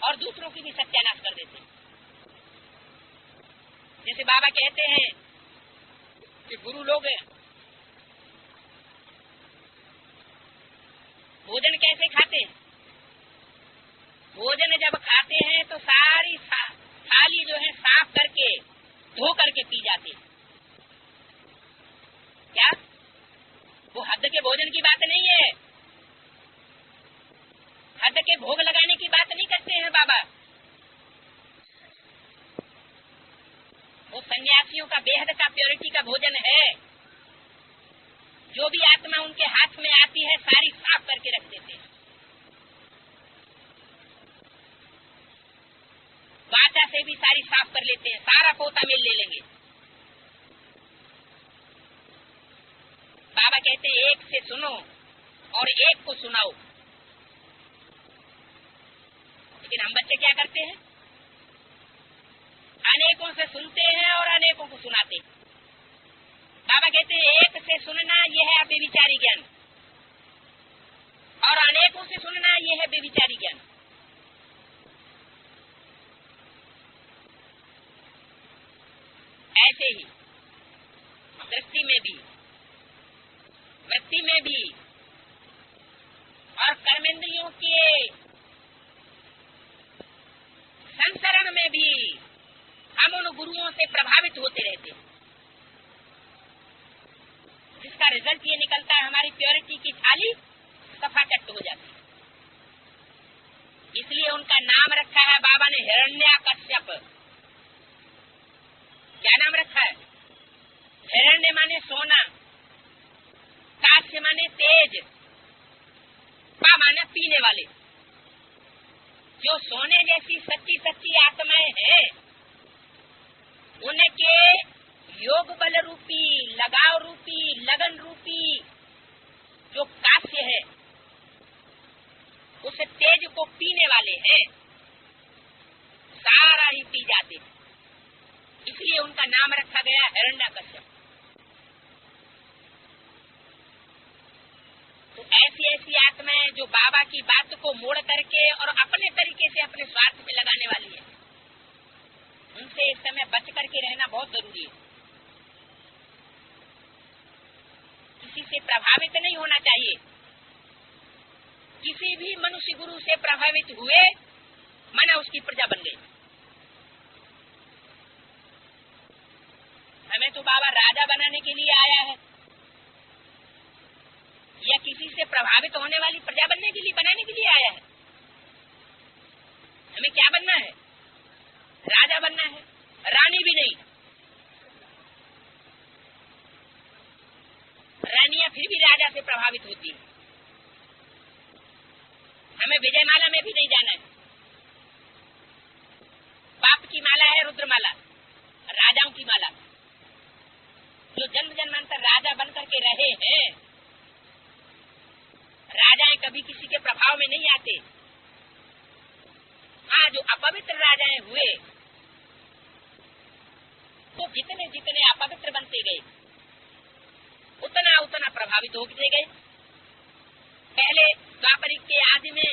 Speaker 1: और दूसरों की भी सत्यानाश कर देते हैं। जैसे बाबा कहते हैं कि गुरु लोग भोजन कैसे खाते हैं? भोजन जब खाते हैं तो सारी थाली जो है साफ करके धो करके पी जाते हैं। क्या वो हद के भोजन की बात नहीं है, हद के भोग लगाने की बात नहीं करते हैं बाबा। वो सन्यासियों का बेहद का प्योरिटी का भोजन है। जो भी आत्मा उनके हाथ में आती है सारी साफ करके रख देते हैं। वाचा से भी सारी साफ कर लेते हैं, सारा पोता मिल ले लेंगे। बाबा कहते हैं एक से सुनो और एक को सुनाओ। लेकिन हम बच्चे क्या करते हैं? अनेकों से सुनते हैं और अनेकों को सुनाते हैं। बाबा कहते हैं एक से सुनना यह है बेविचारी ज्ञान और अनेकों से सुनना यह है बेविचारी ज्ञान। ऐसे ही दृष्टि में भी, वृत्ति में भी और कर्मेंद्रियों के संसरण में भी हम उन गुरुओं से प्रभावित होते रहते हैं, जिसका रिजल्ट ये निकलता है हमारी प्योरिटी की थाली सफाचट हो जाती है। इसलिए उनका नाम रखा है बाबा ने हिरण्याकश्यप। क्या नाम रखा है? हिरण्य माने सोना, काश्य माने तेज, पा माने पीने वाले। जो सोने जैसी सच्ची सच्ची आत्माएं हैं उनके योग बल रूपी, लगाव रूपी, लगन रूपी जो काश्य है उस तेज को पीने वाले हैं, सारा ही पी जाते। इसलिए उनका नाम रखा गया हिरण्याकश्यप। तो ऐसी ऐसी आत्माएं जो बाबा की बात को मोड़ करके और अपने तरीके से अपने स्वार्थ में लगाने वाली है, उनसे इस समय बच करके रहना बहुत जरूरी है। किसी से प्रभावित नहीं होना चाहिए। किसी भी मनुष्य गुरु से प्रभावित हुए माना उसकी प्रजा बन गई। हमें तो बाबा राजा बनाने के लिए आया है या किसी से प्रभावित होने वाली प्रजा बनने के लिए, बनाने के लिए आया है? हमें क्या बनना है? राजा बनना है, रानी भी नहीं। रानियां फिर भी राजा से प्रभावित होती है। हमें विजयमाला में भी नहीं जाना है। बाप की माला है रुद्रमाला, राजाओं की माला। जो जन्म जन्मांतर राजा बनकर के रहे हैं, राजाएं कभी किसी के प्रभाव में नहीं आते। हाँ, जो अपवित्र राजाएं हुए तो जितने जितने अपवित्र बनते गए उतना उतना प्रभावित होते गए। पहले द्वापरिक के आदि में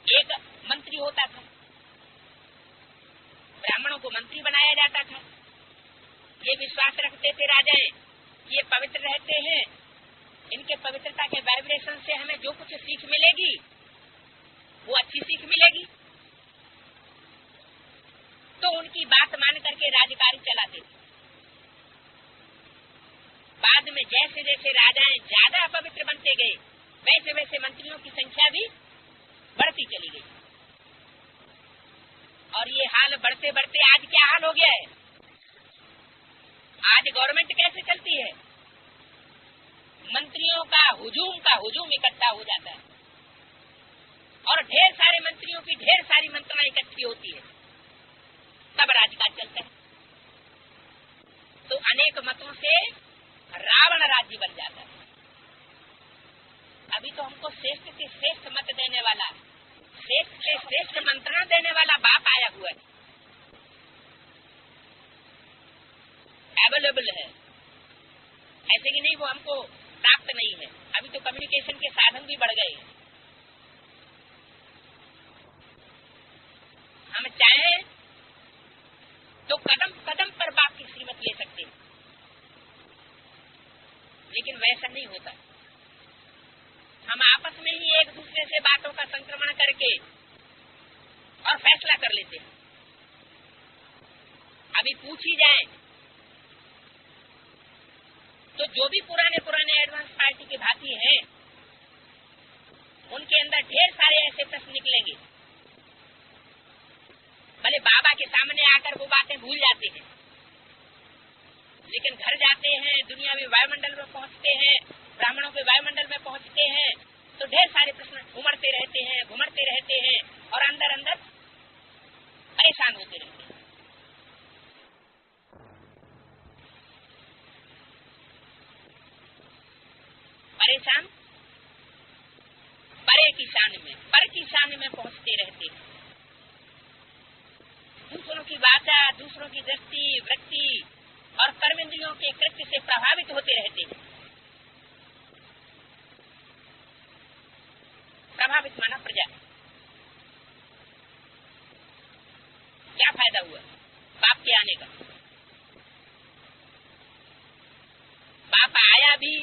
Speaker 1: एक मंत्री होता था, ब्राह्मणों को मंत्री बनाया जाता था। ये विश्वास रखते थे राजाएं, ये पवित्र रहते हैं, इनके पवित्रता के वाइब्रेशन से हमें जो कुछ सीख मिलेगी वो अच्छी सीख मिलेगी। तो उनकी बात मान करके राजकार्य चलाते थे। बाद में जैसे जैसे राजाएं ज्यादा अपवित्र बनते गए वैसे वैसे मंत्रियों की संख्या भी बढ़ती चली गई। और ये हाल बढ़ते बढ़ते आज क्या हाल हो गया है? आज गवर्नमेंट कैसे चलती है? मंत्रियों का हुजूम इकट्ठा हो जाता है और ढेर सारे मंत्रियों की ढेर सारी मंत्रणाएं इकट्ठी होती है, तब राजकाज चलता है। तो अनेक मतों से रावण राज्य बन जाता है। अभी तो हमको श्रेष्ठ से श्रेष्ठ मत देने वाला, श्रेष्ठ से श्रेष्ठ मंत्रणा देने वाला बाप आया हुआ है। अवेलेबल है, ऐसे कि नहीं वो हमको प्राप्त नहीं है। अभी तो कम्युनिकेशन के साधन भी बढ़ गए हैं। हम चाहें तो कदम कदम पर बाप की श्रीमत ले सकते हैं, लेकिन वैसा नहीं होता। हम आपस में ही एक दूसरे से बातों का संक्रमण करके और फैसला कर लेते हैं। अभी पूछी जाए तो जो भी पुराने पुराने एडवांस पार्टी के भाती हैं, उनके अंदर ढेर सारे ऐसे प्रश्न निकलेंगे। भले बाबा के सामने आकर वो बातें भूल जाते हैं, लेकिन घर जाते हैं, दुनियावी वायुमंडल में पहुंचते हैं, ब्राह्मणों के वायुमंडल में पहुंचते हैं, तो ढेर सारे प्रश्न घुमड़ते रहते हैं, घुमड़ते रहते हैं और अंदर अंदर परेशान होते रहते हैं। परेशान परे की शान में, पर की शान में पहुंचते रहते हैं। दूसरों की वाचा, दूसरों की दृष्टि, वृत्ति और कर्मेंद्रियों के कृत्य से प्रभावित होते रहते हैं। प्रभावित माना प्रजा। क्या फायदा हुआ बाप के आने का? बाप आया भी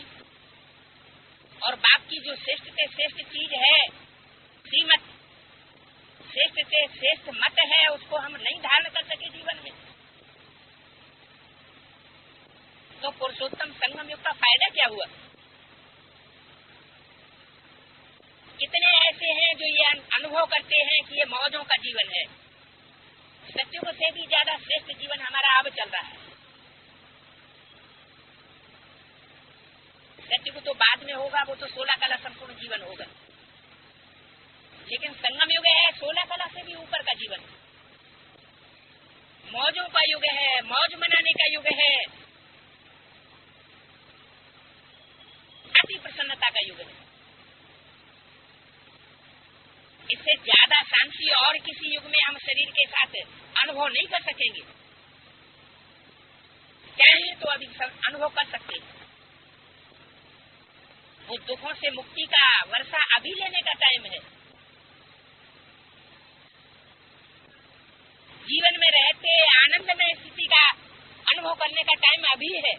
Speaker 1: और बाप की जो श्रेष्ठ से श्रेष्ठ चीज है, श्रीमत, श्रेष्ठ से श्रेष्ठ मत है, उसको हम नहीं धारण कर सके जीवन में, तो पुरुषोत्तम संगम युग का फायदा क्या हुआ? कितने ऐसे हैं जो ये अनुभव करते हैं कि ये मौजों का जीवन है। सत्युग से भी ज्यादा श्रेष्ठ जीवन हमारा अब चल रहा है। सत्युग तो बाद में होगा, वो तो 16 कला संपूर्ण जीवन होगा, लेकिन संगम युग है 16 कला से भी ऊपर का जीवन, मौजों का युग है, मौज मनाने का युग है, अति प्रसन्नता का युग है। इससे ज्यादा शांति और किसी युग में हम शरीर के साथ अनुभव नहीं कर सकेंगे। चाहे तो अभी अनुभव कर सकते हैं। वो दुखों से मुक्ति का वर्षा अभी लेने का टाइम है। जीवन में रहते आनंदमय स्थिति का अनुभव करने का टाइम अभी है।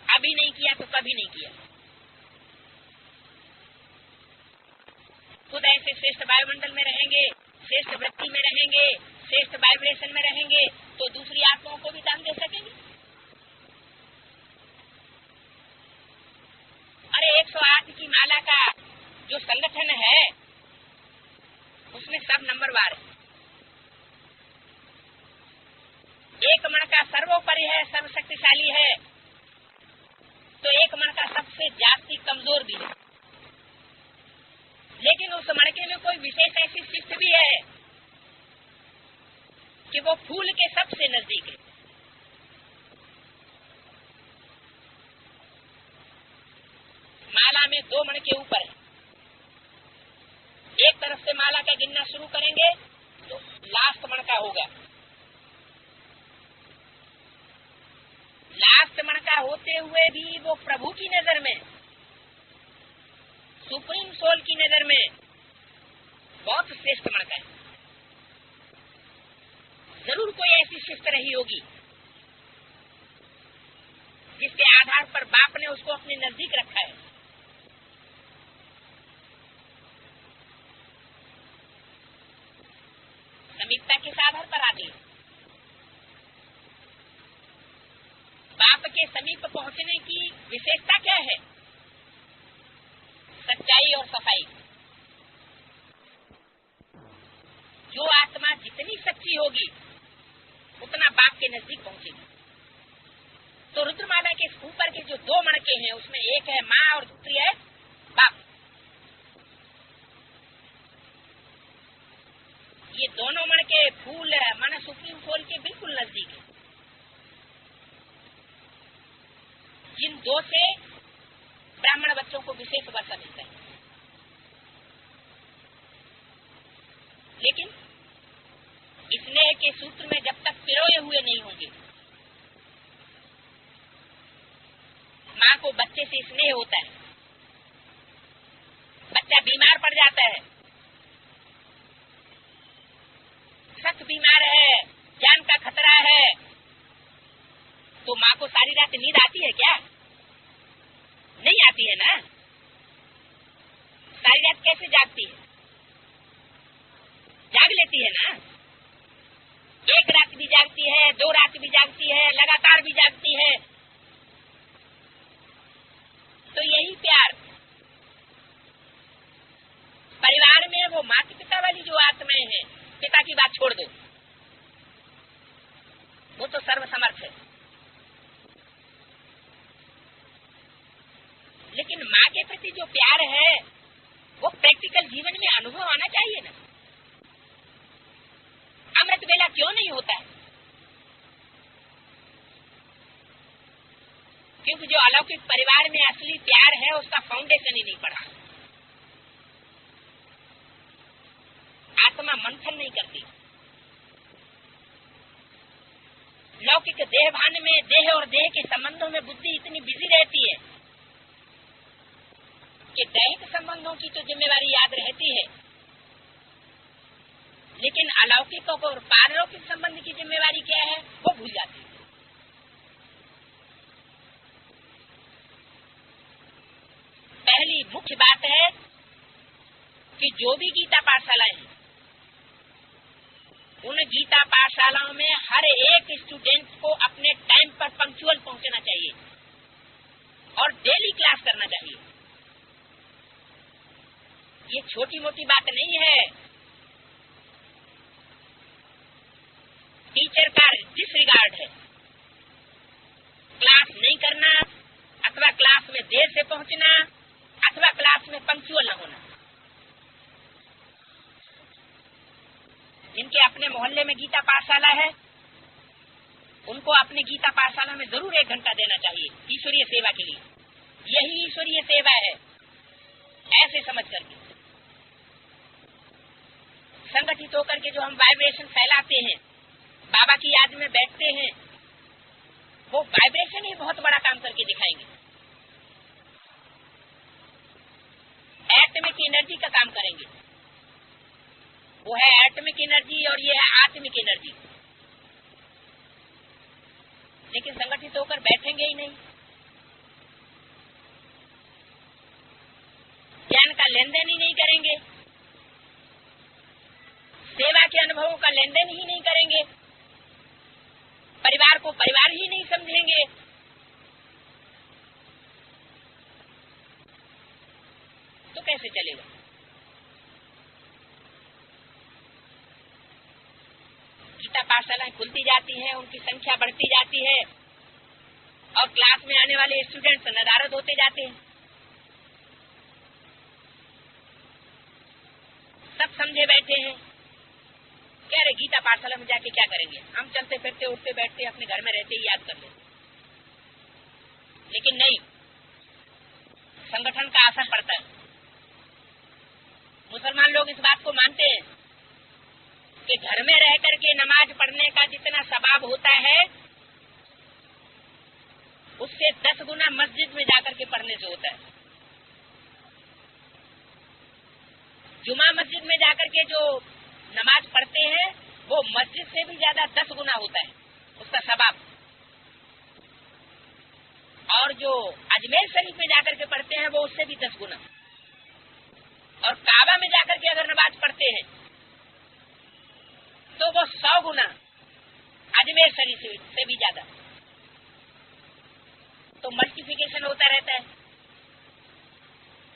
Speaker 1: अभी नहीं किया तो कभी नहीं किया। खुद ऐसे श्रेष्ठ वायुमंडल में रहेंगे, श्रेष्ठ वृत्ति में रहेंगे, श्रेष्ठ वाइब्रेशन में रहेंगे, तो दूसरी आत्माओं को भी दान दे सकेंगे। अरे 108 की माला का जो संगठन है, उसमें सब नंबरवार है। एक मन का सर्वोपरि है, सर्वशक्तिशाली है, तो एक मन का सबसे जास्ती कमजोर भी है। लेकिन उस मणके में कोई विशेष ऐसी शिफ्ट भी है कि वो फूल के सबसे नजदीक है। माला में 2 मणके ऊपर है। एक तरफ से माला का गिनना शुरू करेंगे तो लास्ट मणका होगा। लास्ट मणका होते हुए भी वो प्रभु की नजर में, सुप्रीम सोल की नजर में बहुत श्रेष्ठ मणका है। जरूर कोई ऐसी शिफ्ट रही होगी जिसके आधार पर बाप ने उसको अपने नजदीक रखा है। समीपता किस आधार पर आती है? बाप के समीप पहुंचने की विशेषता क्या है? सच्चाई और सफाई। जो आत्मा जितनी सच्ची होगी उतना बाप के नजदीक पहुंचेगी। तो रुद्रमाला के ऊपर के जो 2 मणके हैं, उसमें एक है माँ और दूसरी है बाप। ये दोनों मणके फूल माना सुप्रीम सोल के बिल्कुल नजदीक है। जिन 2 से ब्राह्मण बच्चों को विशेष वर्षा मिलता है। लेकिन स्नेह के सूत्र में जब तक पिरोए हुए नहीं होंगे, माँ को बच्चे से स्नेह होता है, बच्चा बीमार पड़ जाता है, सख्त बीमार है, जान का खतरा है, तो माँ को सारी रात नींद आती है क्या? नहीं आती है ना। सारी रात कैसे जागती है? जाग लेती है ना। एक रात भी जागती है, 2 रात भी जागती है, लगातार भी जागती है। तो यही प्यार परिवार में, वो माता पिता वाली जो आत्माएं हैं, पिता की बात छोड़ दो, वो तो सर्वसमर्थ है, लेकिन माँ के प्रति जो प्यार है वो प्रैक्टिकल जीवन में अनुभव आना चाहिए ना। अमृत वेला क्यों नहीं होता है? क्योंकि जो अलौकिक परिवार में असली प्यार है उसका फाउंडेशन ही नहीं पड़ा। आत्मा मंथन नहीं करती। लौकिक देहभान में देह और देह के संबंधों में बुद्धि इतनी बिजी रहती है कि दैहिक संबंधों की तो जिम्मेवारी याद रहती है, लेकिन अलौकिक और पारलौकिक संबंध की जिम्मेवारी क्या है वो भूल जाती है। पहली मुख्य बात है कि जो भी गीता पाठशालाएं हैं, उन गीता पाठशालाओं में हर एक स्टूडेंट को अपने टाइम पर पंक्चुअल पहुंचना चाहिए और डेली क्लास करना चाहिए। ये छोटी मोटी बात नहीं है। टीचर का डिसरिगार्ड है क्लास नहीं करना, अथवा क्लास में देर से पहुंचना, अथवा क्लास में पंक्चुअल न होना। जिनके अपने मोहल्ले में गीता पाठशाला है, उनको अपने गीता पाठशाला में जरूर 1 घंटा देना चाहिए ईश्वरीय सेवा के लिए। यही ईश्वरीय सेवा है। ऐसे समझ करके संगठित होकर के जो हम वाइब्रेशन फैलाते हैं, बाबा की याद में बैठते हैं, वो वाइब्रेशन ही बहुत बड़ा काम करके दिखाएंगे। एटमिक एनर्जी का काम करेंगे। वो है एटमिक एनर्जी और ये है आत्मिक एनर्जी। लेकिन संगठित होकर बैठेंगे ही नहीं, ज्ञान का लेन देन ही नहीं करेंगे, सेवा के अनुभवों का लेन देन ही नहीं करेंगे, परिवार को परिवार ही नहीं समझेंगे, तो कैसे चलेगा? गीता पाठशालाएं खुलती जाती हैं, उनकी संख्या बढ़ती जाती है और क्लास में आने वाले स्टूडेंट्स नदारद होते जाते हैं। सब समझे बैठे हैं, कह रहे गीता पाठशाला में जाके क्या करेंगे, हम चलते फिरते उठते बैठते अपने घर में रहते ही याद कर ले। लेकिन नहीं, संगठन का असर पड़ता है। मुसलमान लोग इस बात को मानते हैं कि घर में रह करके नमाज पढ़ने का जितना सवाब होता है उससे 10 गुना मस्जिद में जाकर के पढ़ने से होता है। जुमा मस्जिद में जाकर के जो नमाज पढ़ते हैं वो मस्जिद से भी ज्यादा 10 गुना होता है उसका सवाब। और जो अजमेर शरीफ में जाकर के पढ़ते हैं वो उससे भी 10 गुना। और काबा में जाकर के अगर नमाज पढ़ते हैं तो वो 100 गुना अजमेर शरीफ से भी ज्यादा। तो मल्टीप्लिकेशन होता रहता है।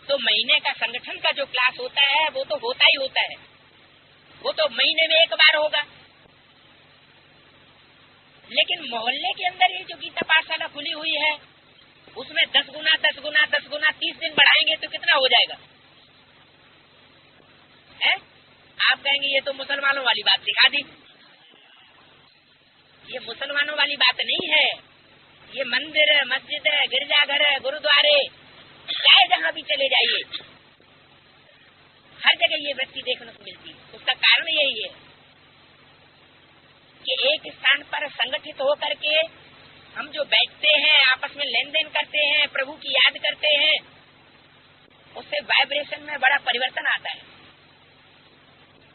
Speaker 1: तो महीने का संगठन का जो क्लास होता है वो तो होता ही होता है, वो तो महीने में 1 बार होगा। लेकिन मोहल्ले के अंदर ये जो गीता पाठशाला खुली हुई है उसमें 10 गुना 10 गुना 10 गुना 30 दिन बढ़ाएंगे तो कितना हो जाएगा है? आप कहेंगे ये तो मुसलमानों वाली बात दिखा दी। ये मुसलमानों वाली बात नहीं है। ये मंदिर, मस्जिद, गिरजाघर, गुरुद्वारे, चाहे जहां भी चले जाइए, हर जगह ये वृत्ति देखने को मिलती है। उसका कारण यही है कि एक स्थान पर संगठित होकर के हम जो बैठते हैं, आपस में लेन देन करते हैं, प्रभु की याद करते हैं, उससे वाइब्रेशन में बड़ा परिवर्तन आता है।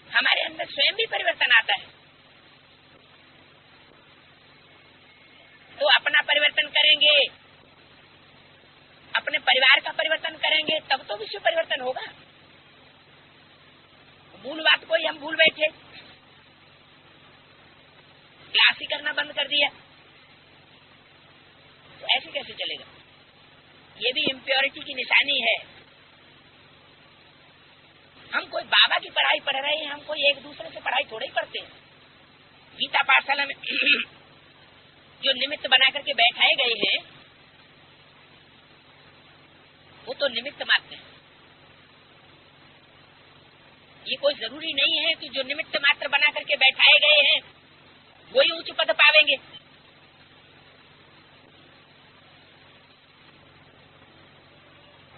Speaker 1: हमारे अंदर स्वयं भी परिवर्तन आता है। तो अपना परिवर्तन करेंगे, अपने परिवार का परिवर्तन करेंगे, तब तो विश्व परिवर्तन होगा। मूल बात को ही हम भूल बैठे, क्लास ही करना बंद कर दिया, तो ऐसे कैसे चलेगा? ये भी इम्प्योरिटी की निशानी है। हम कोई बाबा की पढ़ाई पढ़ रहे हैं, हम कोई एक दूसरे से पढ़ाई थोड़े ही पढ़ते हैं। गीता पाठशाला में जो निमित्त बना करके बैठाए गए हैं, वो तो निमित्त मात्र है। ये कोई जरूरी नहीं है कि जो निमित्त मात्र बना करके बैठाए गए हैं वही उच्च पद पावेंगे।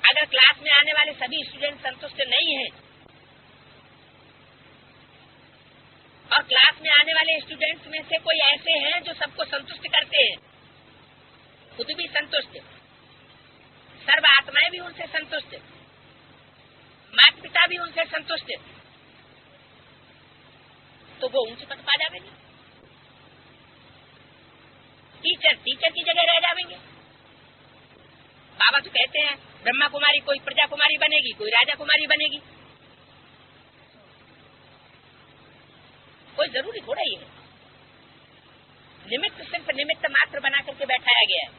Speaker 1: अगर क्लास में आने वाले सभी स्टूडेंट संतुष्ट नहीं हैं और क्लास में आने वाले स्टूडेंट्स में से कोई ऐसे हैं जो सबको संतुष्ट करते हैं, खुद भी संतुष्ट, सर्व आत्माएं भी उनसे संतुष्ट, माता पिता भी उनसे संतुष्ट, तो वो ऊंच पद पा जाएंगे। टीचर की जगह रह जाएंगे। बाबा तो कहते हैं ब्रह्मा कुमारी कोई प्रजा कुमारी बनेगी, कोई राजा कुमारी बनेगी। कोई जरूरी थोड़ा ही है। निमित्त सिर्फ निमित्त मात्र बना करके बैठाया गया है।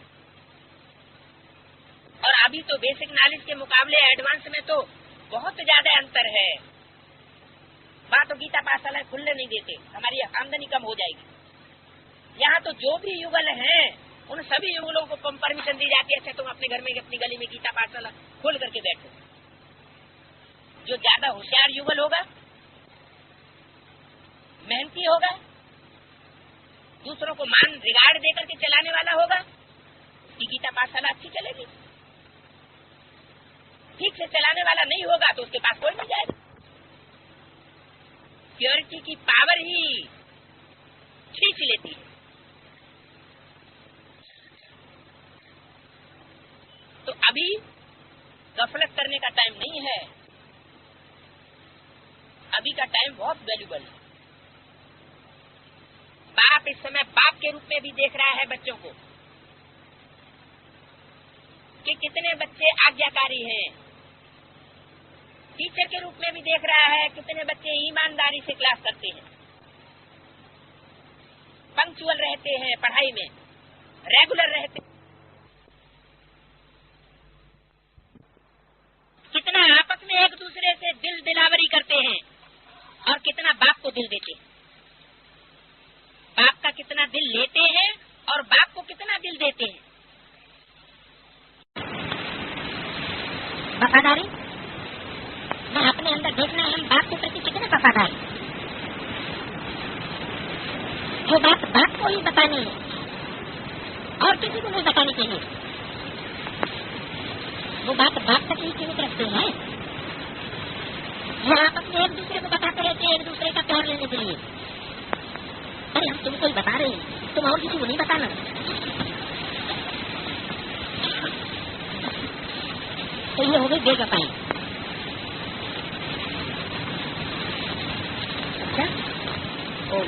Speaker 1: और अभी तो बेसिक नॉलेज के मुकाबले एडवांस में तो बहुत ज्यादा अंतर है। वहाँ तो गीता पाठशाला खुलने नहीं देते, हमारी आमदनी कम हो जाएगी। यहाँ तो जो भी युगल हैं उन सभी युगलों को परमिशन दी जाती है, अच्छा तुम अपने घर में अपनी गली में गीता पाठशाला खोल करके बैठो। जो ज्यादा होशियार युगल होगा, मेहनती होगा, दूसरों को मान रिगार्ड देकर के चलाने वाला होगा, कि गीता पाठशाला अच्छी चलेगी। ठीक से चलाने वाला नहीं होगा तो उसके पास कोई नहीं जाएगा। प्योरिटी की पावर ही खींच लेती है। तो अभी गफलत करने का टाइम नहीं है, अभी का टाइम बहुत वैल्यूबल है। बाप इस समय बाप के रूप में भी देख रहा है बच्चों को कि कितने बच्चे आज्ञाकारी हैं। टीचर के रूप में भी देख रहा है कितने बच्चे ईमानदारी से क्लास करते हैं, पंक्चुअल रहते हैं, पढ़ाई में रेगुलर रहते हैं, कितना आपस में एक दूसरे से दिल दिलावरी करते हैं और कितना बाप को दिल देते हैं। बाप का कितना दिल लेते हैं और बाप को कितना दिल देते हैं। वफादारी मैं अपने अंदर देखना है, हम बाप के प्रति कितने वफादार हैं। जो बात बाप को ही बतानी है और किसी को नहीं बतानी चाहिए, वो बात बाप तक ही सीमित रखते हैं। वो आपस में एक दूसरे को बताते रहते हैं, एक दूसरे का प्यार लेने के लिए। अरे हम तुमको ही बता रहे हैं, तुम और किसी को नहीं बताना। तो ये हो गई बेवफाई। अच्छा, ओम